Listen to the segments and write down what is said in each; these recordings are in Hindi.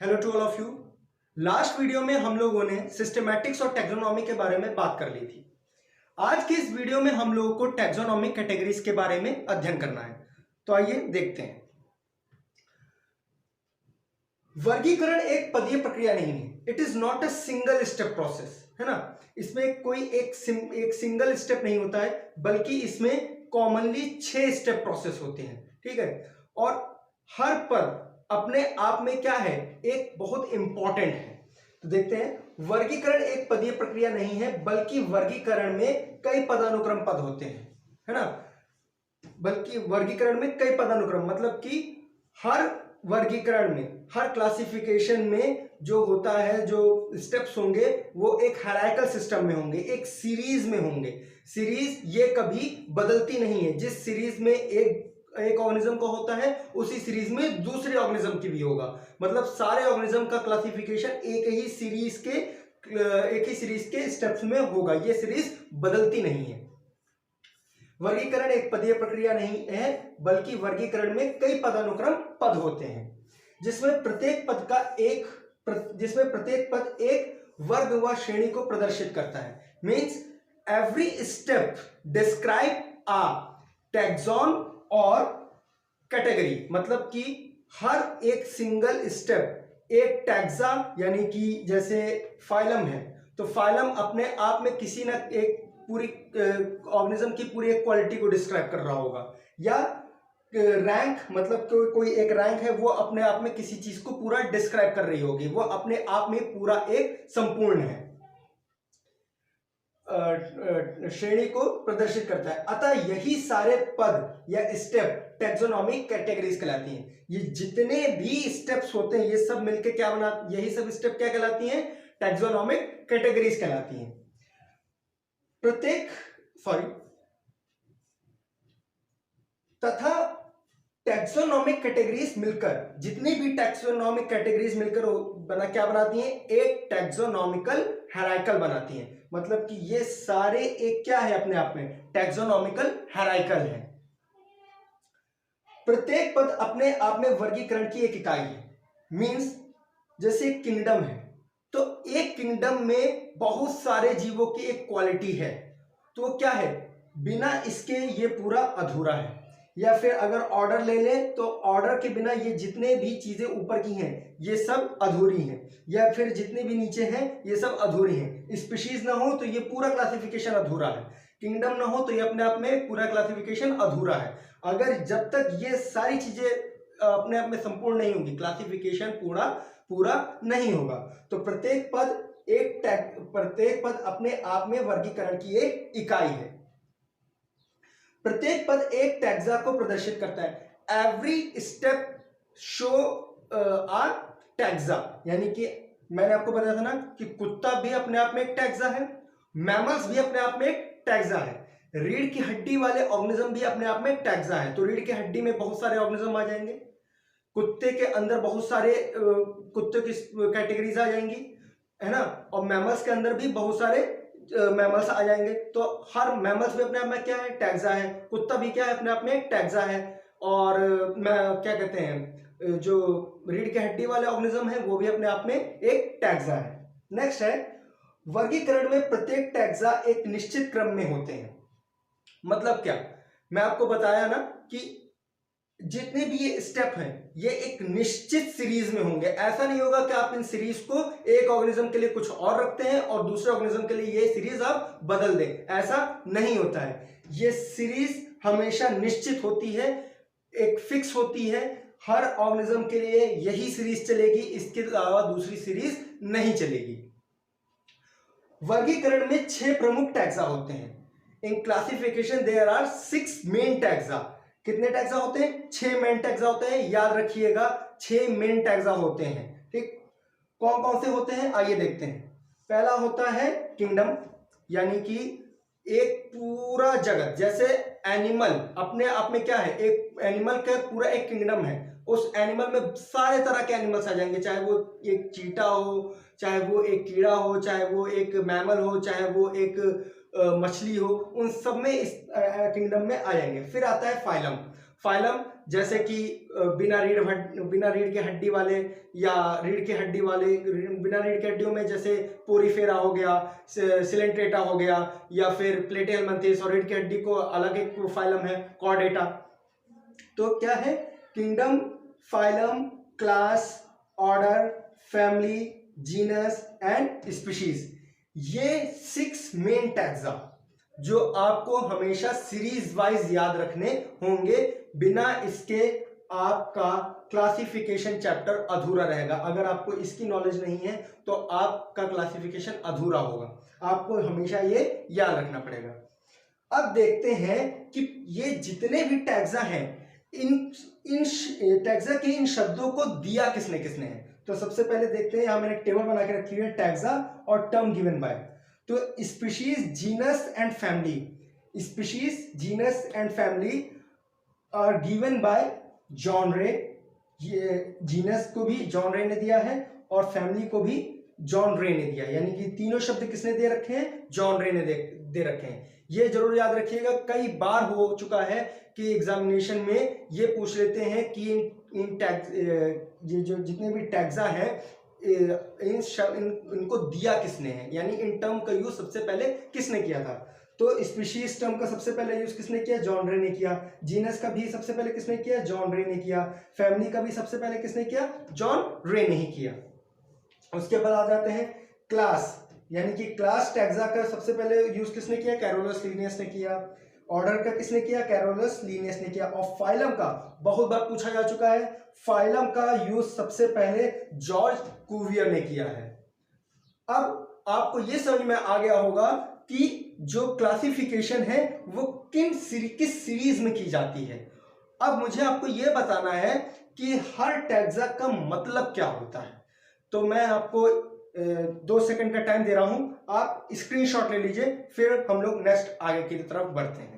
Hello to all of you. Last video में हम लोगों ने सिस्टमैटिक्स और टैक्सोनॉमी के बारे में बात कर ली थी। आज के इस वीडियो में हम लोगों को टैक्सोनॉमिक कैटेगरीज के बारे में अध्ययन करना है। तो आइए देखते हैं। वर्गीकरण एक पदीय प्रक्रिया नहीं है। It is not a single step process, है ना। इसमें कोई एक सिंगल स्टेप नहीं होता है, बल्कि इसमें कॉमनली 6 स्टेप प्रोसेस होते हैं। ठीक है, और हर पद अपने आप में क्या है, एक बहुत इंपॉर्टेंट है। तो देखते हैं, वर्गीकरण एक पदीय प्रक्रिया नहीं है, बल्कि वर्गीकरण में कई पदानुक्रम पद होते हैं, है ना। बल्कि वर्गीकरण में कई पदानुक्रम मतलब कि हर वर्गीकरण में, हर क्लासिफिकेशन में जो होता है, जो स्टेप्स होंगे वो एक हायरार्किकल सिस्टम में होंगे, एक सीरीज में होंगे। सीरीज ये कभी बदलती नहीं है। जिस सीरीज में एक ऑर्गेनिज्म का होता है, उसी सीरीज में दूसरे ऑर्गेनिज्म की भी होगा। मतलब सारे ऑर्गेनिज्म का क्लासिफिकेशन एक ही सीरीज के स्टेप्स में होगा। ये सीरीज बदलती नहीं है। वर्गीकरण एक पदीय प्रक्रिया नहीं है, बल्कि वर्गीकरण में कई पदानुक्रम पद होते हैं, जिसमें प्रत्येक पद एक वर्ग व श्रेणी को प्रदर्शित करता है। मीन्स एवरी स्टेप डिस्क्राइब आ टैक्सॉन और कैटेगरी। मतलब कि हर एक सिंगल स्टेप एक टैक्सा, यानी कि जैसे फाइलम है, तो फाइलम अपने आप में किसी न एक पूरी ऑर्गेनिज्म की पूरी एक क्वालिटी को डिस्क्राइब कर रहा होगा। या रैंक, मतलब कोई एक रैंक है, वो अपने आप में किसी चीज को पूरा डिस्क्राइब कर रही होगी। वो अपने आप में पूरा एक संपूर्ण है, श्रेणी को प्रदर्शित करता है। अतः यही सारे पद या स्टेप टैक्सोनॉमिक कैटेगरीज कहलाती हैं। ये जितने भी स्टेप्स होते हैं, ये सब मिलकर क्या बना, यही सब स्टेप क्या कहलाती हैं, टैक्सोनॉमिक कैटेगरीज कहलाती हैं। तथा टैक्सोनॉमिक कैटेगरीज मिलकर, जितनी भी टैक्सोनॉमिक कैटेगरीज मिलकर क्या बनाती हैं, एक टैक्सोनॉमिकल हायरार्किकल बनाती हैं। मतलब कि ये सारे एक क्या है, अपने आप में टैक्सोनॉमिकल हायरार्किकल है। प्रत्येक पद अपने आप में वर्गीकरण की एक इकाई है। मींस जैसे किंगडम है, तो एक किंगडम में बहुत सारे जीवों की एक क्वालिटी है, तो क्या है, बिना इसके ये पूरा अधूरा है। या फिर अगर ऑर्डर ले लें, तो ऑर्डर के बिना ये जितने भी चीजें ऊपर की हैं, ये सब अधूरी हैं। या फिर जितने भी नीचे हैं, ये सब अधूरी हैं। स्पीशीज ना हो तो ये पूरा क्लासिफिकेशन अधूरा है। किंगडम ना हो तो ये अपने आप में पूरा क्लासिफिकेशन अधूरा है। अगर जब तक ये सारी चीजें अपने आप में संपूर्ण नहीं होंगी, क्लासिफिकेशन पूरा नहीं होगा। तो प्रत्येक पद अपने आप में वर्गीकरण की एक इकाई है। प्रत्येक पद एक टैक्सा को प्रदर्शित करता है। एवरी स्टेप शो आ टैक्सा, यानी कि मैंने आपको बताया था ना कि कुत्ता भी अपने आप में एक टैक्सा है, मैमल्स भी अपने आप में एक टैक्सा है, रीढ़ की हड्डी वाले ऑर्गेनिज्म भी अपने आप में एक टैक्सा है। तो रीढ़ की हड्डी में बहुत सारे ऑर्गेनिज्म आ जाएंगे, कुत्ते के अंदर बहुत सारे कुत्ते की कैटेगरीज आ जाएंगी, है ना। और मैमल्स के अंदर भी बहुत सारे मैमल्स आ जाएंगे। तो हर मैमल्स भी अपने आप में क्या है, टैक्सा है। कुत्ता भी क्या है, अपने आप में एक टैक्सा है। और क्या कहते हैं, जो रीढ़ की हड्डी वाले ऑर्गेनिज्म है, वो भी अपने आप में एक टैक्सा है। नेक्स्ट है, वर्गीकरण में प्रत्येक टैक्सा एक निश्चित क्रम में होते हैं। मतलब क्या, मैं आपको बताया ना कि जितने भी ये स्टेप हैं, ये एक निश्चित सीरीज में होंगे। ऐसा नहीं होगा कि आप इन सीरीज को एक ऑर्गेनिज्म के लिए कुछ और रखते हैं और दूसरे ऑर्गेनिज्म के लिए ये सीरीज आप बदल दें, ऐसा नहीं होता है। ये सीरीज हमेशा निश्चित होती है, एक फिक्स होती है। हर ऑर्गेनिज्म के लिए यही सीरीज चलेगी, इसके अलावा दूसरी सीरीज नहीं चलेगी। वर्गीकरण में 6 प्रमुख टैक्सा होते हैं। In classification there are 6 main taxa. कितने टैक्सा होते हैं, 6 मेन टैक्सा होते हैं। याद रखिएगा, 6 मेन टैक्सा होते हैं। ठीक, कौन कौन से होते हैं, आइए देखते हैं। पहला होता है किंगडम, यानी कि एक पूरा जगत। जैसे एनिमल अपने आप में क्या है, एक एनिमल का पूरा एक किंगडम है। उस एनिमल में सारे तरह के एनिमल्स आ जाएंगे, चाहे वो एक चीटा हो, चाहे वो एक कीड़ा हो, चाहे वो एक मैमल हो, चाहे वो एक मछली हो, उन सब में इस किंगडम में आ जाएंगे। फिर आता है फाइलम। फाइलम जैसे कि बिना रीढ़ की हड्डी वाले या रीढ़ की हड्डी वाले, बिना रीढ़ की हड्डियों में जैसे पोरीफेरा हो गया, सिलेंट्रेटा हो गया, या फिर प्लेटिहेलमिन्थेस, और रीढ़ की हड्डी को अलग एक फाइलम है कॉर्डेटा। तो क्या है, kingdom, phylum, class, order, family, genus and species, ये 6 मेन टैग्सा जो आपको हमेशा सीरीज वाइज याद रखने होंगे। बिना इसके आपका क्लासिफिकेशन चैप्टर अधूरा रहेगा। अगर आपको इसकी नॉलेज नहीं है तो आपका क्लासिफिकेशन अधूरा होगा, आपको हमेशा ये याद रखना पड़ेगा। अब देखते हैं कि ये जितने भी टैग्सा हैं, इन टैग्सा के इन शब्दों को दिया किसने किसने है। तो सबसे पहले देखते हैं, यहां मैंने टेबल बना के रखी है, टैग्सा और टर्म गिवन बाय। तो species, genus and family, species, genus and family are given by John Ray. ये जीनस को भी जॉन रे ने दिया है और फैमिली को भी जॉन रे ने दिया, यानी कि तीनों शब्द किसने दे रखे हैं, जॉन रे ने दे रखे हैं। ये जरूर याद रखिएगा, कई बार हो चुका है कि एग्जामिनेशन में ये पूछ लेते हैं कि इन टैग, ये जो जितने भी टैग्सा हैं इनको दिया किसने है, यानी इन टर्म का यूज सबसे पहले किसने किया था। तो स्पीशीज टर्म का सबसे पहले यूज किसने किया, जॉन रे ने किया। जीनस का भी सबसे पहले किसने किया, जॉन रे ने किया। फैमिली का भी सबसे पहले किसने किया, जॉन रे ने ही किया। उसके बाद आ जाते हैं क्लास, यानी कि क्लास टैग्सा का सबसे पहले यूज किसने किया, कैरोलस लीनियस ने किया। ऑर्डर का किसने किया, कैरोलस लीनियस ने किया। और फाइलम का बहुत बार पूछा जा चुका है, फाइलम का यूज सबसे पहले जॉर्ज कुवियर ने किया है। अब आपको यह समझ में आ गया होगा कि जो क्लासिफिकेशन है वो किस सीरीज में की जाती है। अब मुझे आपको यह बताना है कि हर टैग्सा का मतलब क्या होता है। तो मैं आपको 2 सेकंड का टाइम दे रहा हूं, आप स्क्रीनशॉट ले लीजिए, फिर हम लोग नेक्स्ट आगे की तरफ बढ़ते हैं।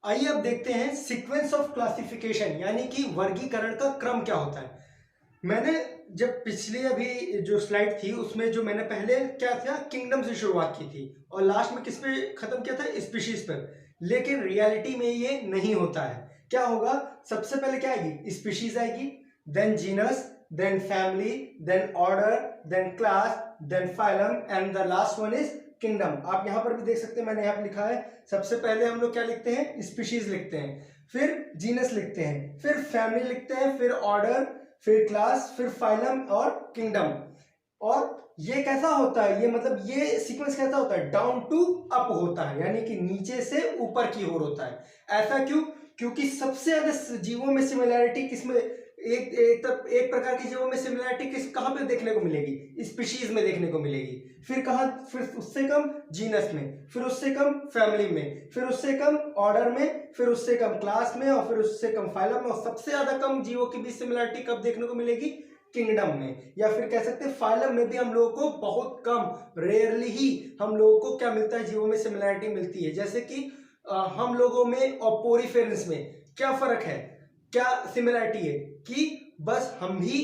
आइए अब देखते हैं सीक्वेंस ऑफ क्लासिफिकेशन, यानी कि वर्गीकरण का क्रम क्या होता है। मैंने जब पिछली अभी जो स्लाइड थी उसमें जो मैंने पहले क्या था, किंगडम से शुरुआत की थी और लास्ट में किस पे खत्म किया था, स्पीशीज पर। लेकिन रियलिटी में ये नहीं होता है। क्या होगा, सबसे पहले क्या आएगी, स्पीशीज आएगी, then genus, then family, then order, then class, then phylum and the last one is kingdom. आप यहां पर भी देख सकते हैं, मैंने यहां पर लिखा है, सबसे पहले हम लोग क्या लिखते हैं, स्पीशीज लिखते हैं, फिर जीनस लिखते हैं, फिर फैमिली लिखते हैं, फिर ऑर्डर, फिर क्लास, फिर फाइलम और किंगडम। और ये कैसा होता है, ये मतलब ये सीक्वेंस कैसा होता है, डाउन टू अप होता है, यानी कि नीचे से ऊपर की ओर होता है। ऐसा क्यों, क्योंकि सबसे ज्यादा जीवों में सिमिलैरिटी किसमें, एक प्रकार की जीवों में सिमिलैरिटी कहां पे देखने को मिलेगी, स्पीशीज में देखने को मिलेगी। फिर कहां, फिर उससे कम जीनस में, फिर उससे कम फैमिली में, फिर उससे कम ऑर्डर में, फिर उससे कम क्लास में, और फिर उससे कम फाइलम में। और सबसे ज्यादा कम जीवों की भी सिमिलैरिटी कब देखने को मिलेगी, किंगडम में। या फिर कह सकते हैं फाइलम में भी हम लोगों को बहुत कम, रेयरली ही हम लोगों को क्या मिलता है, जीवों में सिमिलैरिटी मिलती है। जैसे कि हम लोगों में और पोरीफेरेंस में क्या फर्क है, क्या सिमिलैरिटी है कि बस हम भी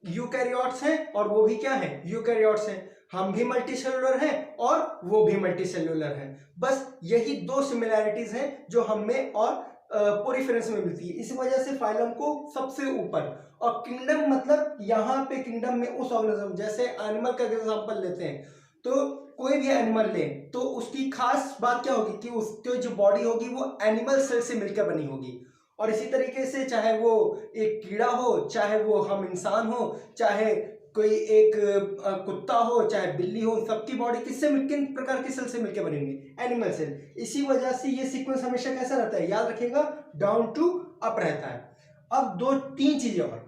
यूकैरियोट्स हैं और वो भी क्या है, यूकैरियोट्स हैं। हम भी मल्टीसेलुलर हैं और वो भी मल्टीसेलुलर हैं। बस यही 2 सिमिलैरिटीज हैं जो हम में और पोरीफेरेंस में मिलती है। इस वजह से फाइलम को सबसे ऊपर, और किंगडम मतलब यहाँ पे किंगडम में उस ऑर्गेनिज्म, जैसे एनिमल का एग्जांपल लेते हैं, तो कोई भी एनिमल ले तो उसकी खास बात क्या होगी कि उसकी जो बॉडी होगी वो एनिमल सेल से मिलकर बनी होगी। और इसी तरीके से चाहे वो एक कीड़ा हो, चाहे वो हम इंसान हो, चाहे कोई एक कुत्ता हो, चाहे बिल्ली हो, सबकी बॉडी किससे, किन प्रकार की सेल से मिलकर बनी होगी, एनिमल सेल। इसी वजह से ये सीक्वेंस हमेशा कैसा रहता है, याद रखिएगा, डाउन टू अप रहता है। अब 2-3 चीजें और,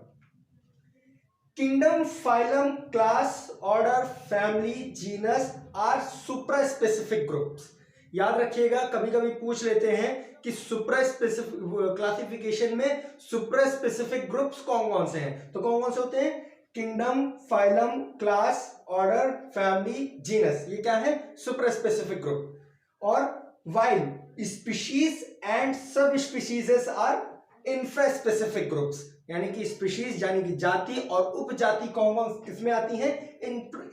kingdom, phylum, class, order, family, genus are supra specific groups. याद रखिएगा, कभी कभी पूछ लेते हैं कि सुप्रा स्पेसिफिक क्लासिफिकेशन में सुप्रा स्पेसिफिक ग्रुप्स कौन कौन से हैं। तो कौन कौन से होते हैं, kingdom, phylum, class, order, family, genus, ये क्या है, सुप्रा स्पेसिफिक ग्रुप। और वाइल स्पीशीज एंड सब species are infra specific groups, यानी कि स्पीशीज यानी कि जाति और उपजाति कौन कौन किसमें आती हैं,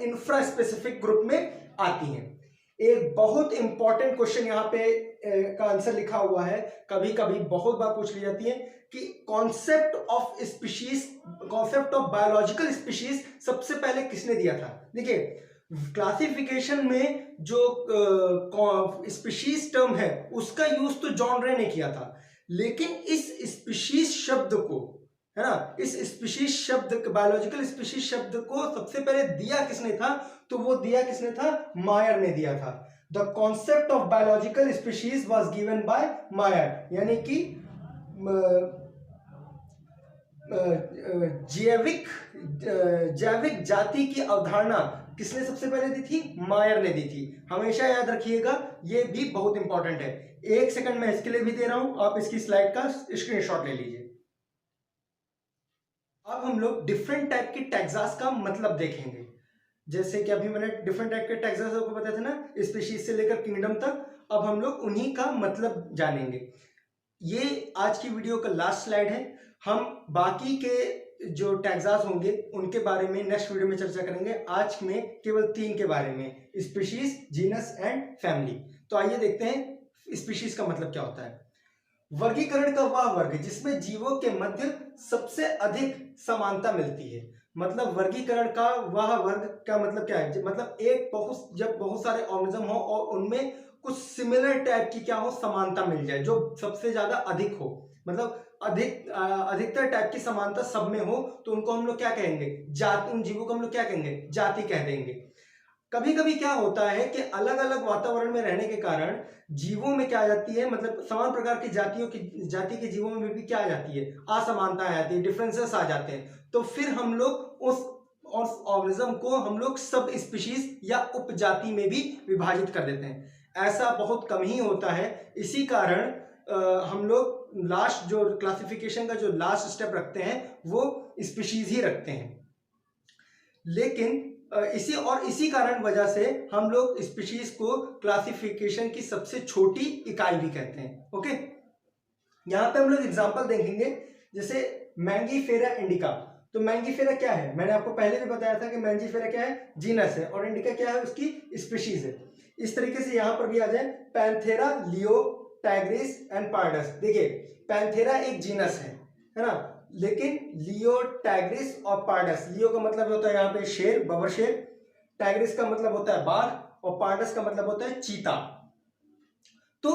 इंफ्रा स्पेसिफिक ग्रुप में आती हैं। एक बहुत इंपॉर्टेंट क्वेश्चन यहाँ पे का आंसर लिखा हुआ है, कभी कभी बहुत बार पूछ ली जाती है कि concept of species, concept of biological species सबसे पहले किसने दिया था। देखिए क्लासिफिकेशन में जो स्पीशीज टर्म है उसका यूज तो जॉन रे ने किया था, लेकिन इस स्पीशीज शब्द को, है ना, इस स्पीशीज शब्द, बायोलॉजिकल स्पीशीज शब्द को सबसे पहले दिया किसने था, तो वो दिया किसने था, मायर ने दिया था। The concept of biological species was given by मायर, यानी कि जैविक जाति की अवधारणा किसने सबसे पहले दी थी, मायर ने दी थी। हमेशा याद रखिएगा, ये भी बहुत इंपॉर्टेंट है। एक सेकंड मैं इसके लिए भी दे रहा हूं, आप इसकी स्लाइड का स्क्रीनशॉट ले लीजिए। अब हम लोग डिफरेंट टाइप की टैक्सास का मतलब देखेंगे। जैसे कि अभी मैंने डिफरेंट टाइप के टैक्सास आपको बताया था ना, स्पीशीज से लेकर किंगडम तक, अब हम लोग उन्हीं का मतलब जानेंगे। ये आज की वीडियो का लास्ट स्लाइड है। हम बाकी के जो टैक्सास होंगे उनके बारे में नेक्स्ट वीडियो में चर्चा करेंगे। आज में केवल 3 के बारे में, स्पीशीज, जीनस एंड फैमिली। तो आइए देखते हैं स्पीशीज का मतलब क्या होता है। वर्गीकरण का वह वर्ग जिसमें जीवों के मध्य सबसे अधिक समानता मिलती है। मतलब वर्गीकरण का वह वर्ग का मतलब क्या है, मतलब जब बहुत सारे ऑर्गेनिज्म हो और उनमें कुछ सिमिलर टाइप की क्या हो, समानता मिल जाए, जो सबसे ज्यादा अधिक हो, मतलब अधिकतर टाइप की समानता सब में हो, तो उनको हम लोग क्या कहेंगे, जाति। उन जीवों को हम लोग क्या कहेंगे, जाति कह देंगे। कभी कभी क्या होता है कि अलग अलग वातावरण में रहने के कारण जीवों में क्या आ जाती है, मतलब समान प्रकार की जाति के जीवों में भी क्या आ जाती है, असमानता आ जाती है, डिफरेंसेस आ जाते हैं। तो फिर हम लोग उस ऑर्गेनिज्म को हम लोग सब स्पीशीज या उपजाति में भी विभाजित कर देते हैं। ऐसा बहुत कम ही होता है। इसी कारण हम लोग लास्ट जो क्लासिफिकेशन का जो लास्ट स्टेप रखते हैं वो स्पीशीज ही रखते हैं। लेकिन इसी कारण वजह से हम लोग स्पीशीज को क्लासिफिकेशन की सबसे छोटी इकाई भी कहते हैं। ओके, यहां पे हम लोग एग्जांपल देखेंगे, जैसे मैंगीफेरा इंडिका। तो मैंगीफेरा क्या है, मैंने आपको पहले भी बताया था कि मैंगीफेरा क्या है, जीनस है, और इंडिका क्या है, उसकी स्पीशीज है। इस तरीके से यहां पर भी आ जाए, Panthera, Leo, Tigris and pardus. देखिए पैंथेरा एक जीनस है ना, लेकिन लियो, टाइग्रिस और पार्डस, लियो का मतलब होता है यहाँ पे शेर, बबर शेर, टाइग्रिस का मतलब होता है बाघ, और पार्डस का मतलब होता है चीता। तो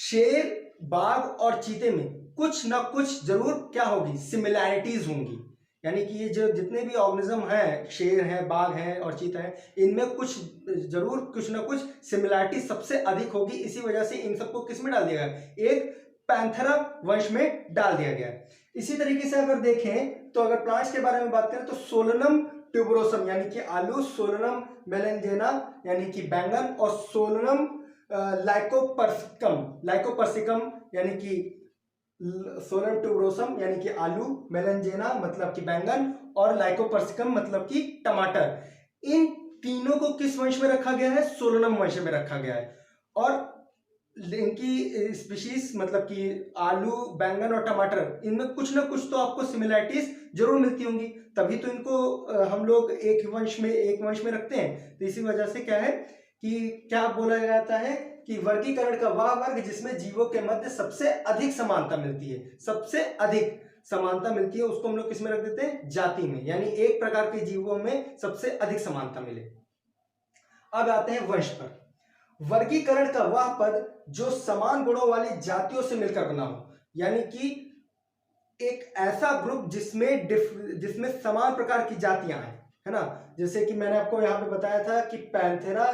शेर, बाघ और चीते में कुछ ना कुछ जरूर क्या होगी, सिमिलैरिटीज होंगी। यानी कि ये जो जितने भी ऑर्गेनिज्म हैं, शेर है, बाघ है और चीता है, इनमें कुछ ना कुछ सिमिलैरिटी सबसे अधिक होगी। इसी वजह से इन सबको किस में डाल दिया गया, एक पैंथेरा वंश में डाल दिया गया। इसी तरीके से अगर देखें तो अगर प्लांट्स के बारे में बात करें तो सोलनम ट्यूबरोसम यानी कि आलू, सोलनम मेलेंजेना यानी कि बैंगन, और सोलनम लाइकोपर्सिकम यानी कि सोलनम ट्यूबरोसम यानी कि आलू, मेलेंजेना मतलब कि बैंगन, और लाइकोपर्सिकम मतलब कि टमाटर। इन तीनों को किस वंश में रखा गया है, सोलनम वंश में रखा गया है। और इनकी स्पीशीज मतलब कि आलू, बैंगन और टमाटर, इनमें कुछ ना कुछ तो आपको सिमिलैरिटीज जरूर मिलती होंगी, तभी तो इनको हम लोग एक वंश में रखते हैं। तो इसी वजह से क्या है कि क्या बोला जाता है कि वर्गीकरण का वह वर्ग जिसमें जीवों के मध्य सबसे अधिक समानता मिलती है, सबसे अधिक समानता मिलती है, उसको हम लोग किसमें रख देते हैं, जाति में, यानी एक प्रकार के जीवों में सबसे अधिक समानता मिले। अब आते हैं वंश पर। वर्गीकरण का वह पद जो समान गुणों वाली जातियों से मिलकर बना हो, यानी कि एक ऐसा ग्रुप जिसमें समान प्रकार की जातियां हैं, है ना। जैसे कि मैंने आपको यहां पे बताया था कि पैंथेरा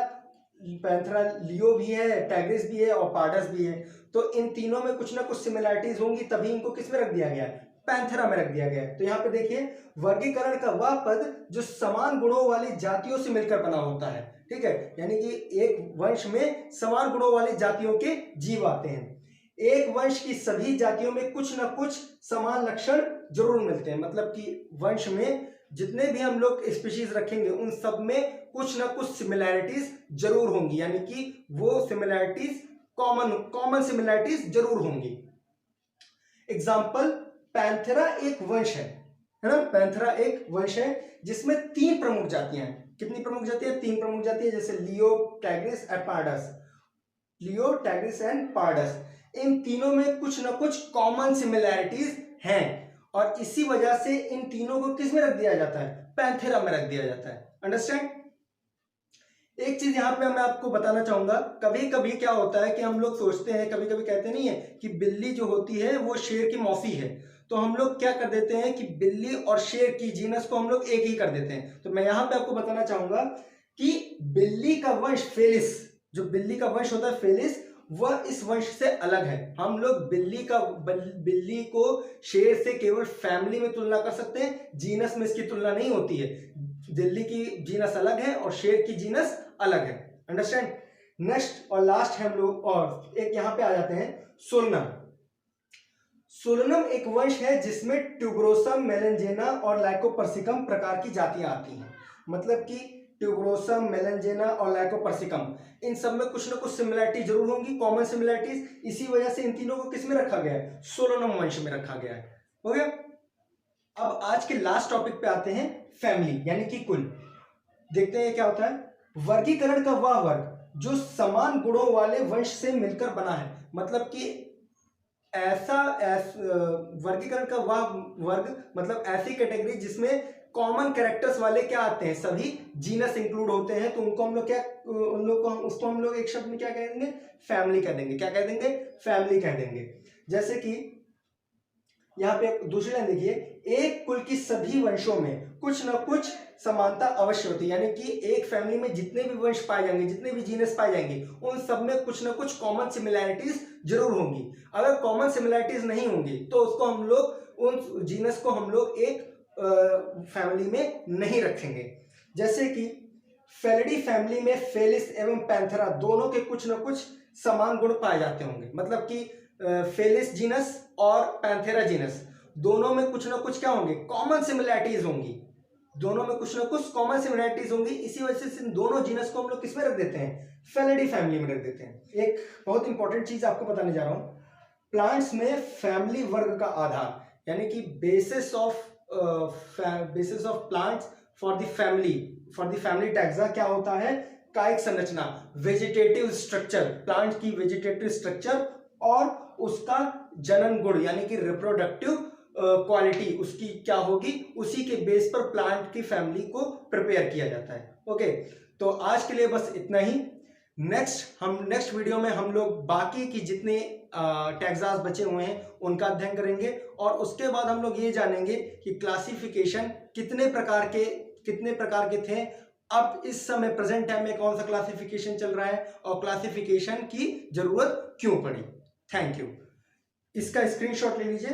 लियो भी है, टाइग्रिस भी है और पार्डस भी है। तो इन तीनों में कुछ ना कुछ सिमिलैरिटीज होंगी, तभी इनको किस में रख दिया गया है, पैंथेरा में रख दिया गया है। तो यहाँ पे देखिए वर्गीकरण का वह पद जो समान गुणों वाली जातियों से मिलकर बना होता है, ठीक है, यानी कि एक वंश में समान गुणों वाली जातियों के जीव आते हैं। एक वंश की सभी जातियों में कुछ ना कुछ समान लक्षण जरूर मिलते हैं, मतलब कि वंश में जितने भी हम लोग स्पीशीज रखेंगे उन सब में कुछ ना कुछ सिमिलैरिटीज जरूर होंगी, यानी कि वो सिमिलैरिटीज कॉमन सिमिलैरिटीज जरूर होंगी। एग्जाम्पल, पैंथेरा एक वंश है ना, पैंथेरा एक वंश है जिसमें 3 प्रमुख जातियां हैं। कितनी प्रमुख जातियां, 3 प्रमुख जातियां, जैसे लियो, टाइग्रिस और pardus. Leo, tigris and pardus. इन तीनों में कुछ ना कुछ कॉमन सिमिलैरिटीज हैं और इसी वजह से इन तीनों को किस में रख दिया जाता है, पैंथेरा में रख दिया जाता है। अंडरस्टैंड। एक चीज यहां पे मैं आपको बताना चाहूंगा, कभी कभी क्या होता है कि हम लोग सोचते हैं, कभी कभी कहते नहीं है कि बिल्ली जो होती है वो शेर की मौसी है, तो हम लोग क्या कर देते हैं कि बिल्ली और शेर की जीनस को हम लोग एक ही कर देते हैं। तो मैं यहां पे आपको बताना चाहूंगा कि बिल्ली का वंश फेलिस, जो बिल्ली का वंश होता है फेलिस, वह इस वंश से अलग है। हम लोग बिल्ली को शेर से केवल फैमिली में तुलना कर सकते हैं, जीनस में इसकी तुलना नहीं होती है। बिल्ली की जीनस अलग है और शेर की जीनस अलग है। अंडरस्टैंड। नेक्स्ट और लास्ट है हम लोग, और एक यहां पे आ जाते हैं सोलनम। सोलनम एक वंश है जिसमें ट्यूबरोसम, मेलेंजेना और लाइकोपर्सिकम प्रकार की जातियां आती हैं। मतलब कि ट्यूबरोसम, मेलेंजेना और लाइकोपर्सिकम, इन सब में कुछ ना कुछ सिमिलैरिटी जरूर होंगी, कॉमन सिमिलैरिटीज। इसी वजह से इन तीनों को किस में रखा गया है, सोलनम वंश में रखा गया है। हो गया। अब आज के लास्ट टॉपिक पे आते हैं, फैमिली यानी कि कुल। देखते हैं क्या होता है। वर्गीकरण का वह वर्ग जो समान गुणों वाले वंश से मिलकर बना है। मतलब कि वर्गीकरण का वह वर्ग मतलब ऐसी कैटेगरी जिसमें कॉमन कैरेक्टर्स वाले क्या आते हैं, सभी जीनस इंक्लूड होते हैं, तो उनको हम लोग क्या, उन लोग को उसको हम लोग एक शब्द में क्या कह देंगे, फैमिली कह देंगे। क्या कह देंगे, फैमिली कह देंगे। जैसे कि यहाँ पे दूसरी लाइन देखिए, एक कुल की सभी वंशों में कुछ ना कुछ समानता अवश्य होती है। यानी कि एक फैमिली में जितने भी वंश पाए जाएंगे, जितने भी जीनस पाए जाएंगे, उन सब में कुछ ना कुछ कॉमन सिमिलैरिटीज जरूर होंगी। अगर कॉमन सिमिलैरिटीज नहीं होंगी तो उसको हम लोग, उन जीनस को हम लोग एक फैमिली में नहीं रखेंगे। जैसे कि फेलिडी फैमिली में फेलिस एवं पैंथेरा दोनों के कुछ ना कुछ समान गुण पाए जाते होंगे। मतलब कि फेलिस जीनस और पैंथेरा जीनस दोनों में कुछ ना कुछ क्या होंगे, कॉमन सिमिलैरिटीज होंगी। दोनों में कुछ ना कुछ कॉमन सिमिलैरिटीज होंगी। इसी वजह से इन दोनों जीनस को हम लोग किसमें रख देते हैं, फेलिडी फैमिली में रख देते हैं। एक बहुत इंपॉर्टेंट चीज आपको बताने जा रहा हूं, प्लांट्स में फैमिली वर्ग का आधार यानी कि basis of plants for the family taxa क्या होता है, कायिक संरचना, वेजिटेटिव स्ट्रक्चर, प्लांट की वेजिटेटिव स्ट्रक्चर और उसका जनन गुण यानी कि रिप्रोडक्टिव क्वालिटी उसकी क्या होगी, उसी के बेस पर प्लांट की फैमिली को प्रिपेयर किया जाता है। ओके, तो आज के लिए बस इतना ही। नेक्स्ट वीडियो में हम लोग बाकी की जितने टैक्सास बचे हुए हैं उनका अध्ययन करेंगे और उसके बाद हम लोग ये जानेंगे कि क्लासिफिकेशन कितने प्रकार के थे, अब इस समय प्रेजेंट टाइम में कौन सा क्लासिफिकेशन चल रहा है और क्लासिफिकेशन की जरूरत क्यों पड़ी। Thank you. इसका स्क्रीनशॉट ले लीजिए।